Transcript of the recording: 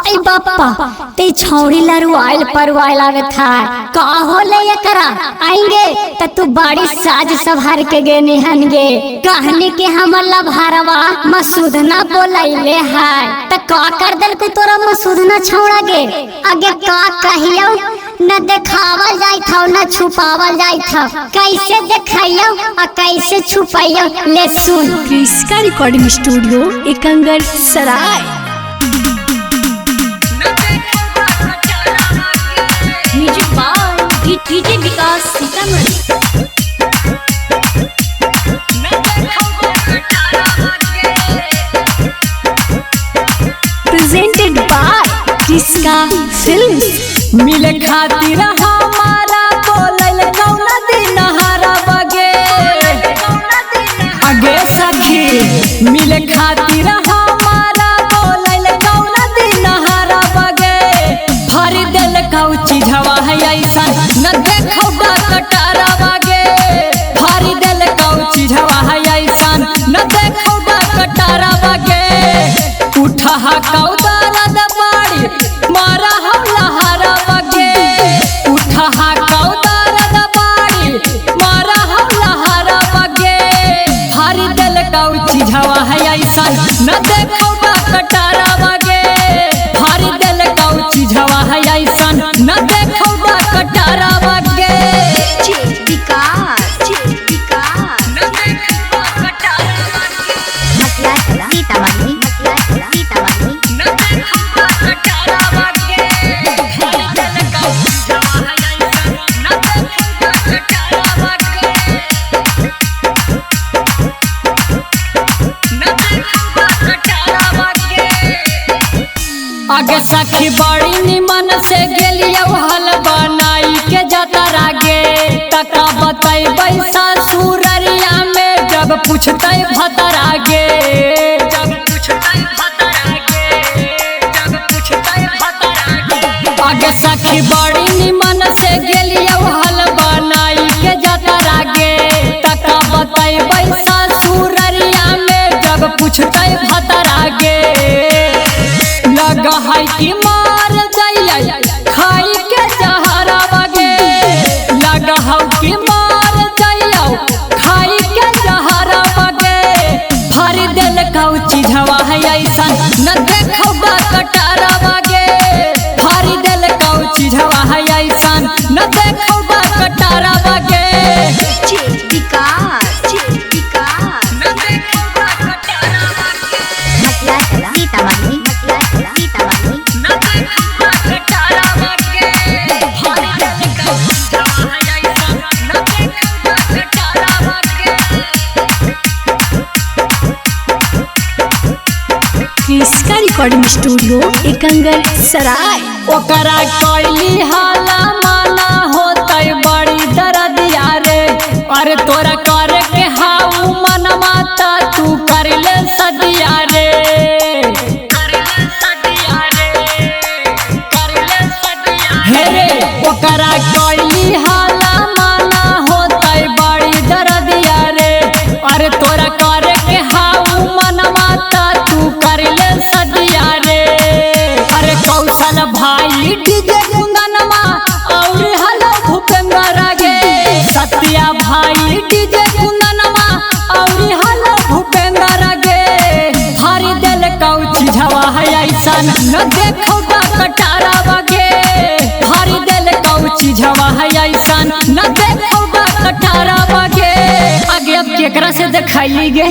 आई बापा ते छौड़ी लरुआइल परवाइल आवे था का होले एकरा आएंगे त तू बाड़ी साज सवार के गे निहनगे कहने के हमर लभारवा मसूद ना बोलैले है त का कर दल को तोरा मसूद ना छौड़ा गे आगे का कहियो न देखावल जाय था न छुपावल जाय था कैसे देखाइयो और कैसे छुपाइयो ले सुन। क्रिस्का recording studio Ekangar Sarai. Music by DJ Vikas Sitamarhi. Presented by Kriska films. मिले खातिर हमारा बोलल कौना दिन हरा बगे आगे सखी मिले खातिर हमारा बोलल कौना दिन हरा बगे भर दिल कौची झवा है ऐसा न देखो कटारा बगे भर दिल कौची झवा है ऐसा न देखो कटारा बगे उठा कौदारा दबाड़ी मारा हरा बगे उठा कौदारा दबाड़ी मारा हरा बगे भारी दिल कौची झवा है ऐसा न देखो कटारा बगे भारी दिल कौची झवा है ऐसा न देखो कटारा बगे आगे सखी बड़ी निमन से गेलियो हल बनाई के जतरा गे तका बतैबै ससुररिया में जब पूछतै भतरा गे आगे सखी बड़ी निमन से गेलियो हल बनाई के जतरा गे तका बतैबै ससुररिया में जब पूछतै भतरा गे लगा है कि मार जाइए खाई के जहरा बगे लगा है कि मार जाइए खाई के जहरा बगे भर दिल कौची झवा है ऐसा न देखो कटारा बगे भर दिल कौची झवा है ऐसा न देखो कटारा बगे क्रिस्का रिकॉर्डिंग स्टूडियो एकंगर सराय। ओकरा कोइली हाला माना होतै बड़ी दर्दिया रे अरे तोरा करे के हाउ मन माता तू कर ले सदिया रे हे रे ओकरा कोइली हाला माना होतै बड़ी दर्दिया रे अरे तोरा करे के हाउ मन माता तू कर ले सदिया रे अरे कौशल भाई डीजे कुंदनमा और हलो भूपेंद्र गे सत्या भाई डीजे कुंदनमा और हलो भूपेंद्र गे भारी दिल कौची झवा है ऐसा न देखो कटारा बगे भारी दिल कौची झवा है ऐसा न देखो कटारा बगे आगे अब केकरा से दिखाई गे।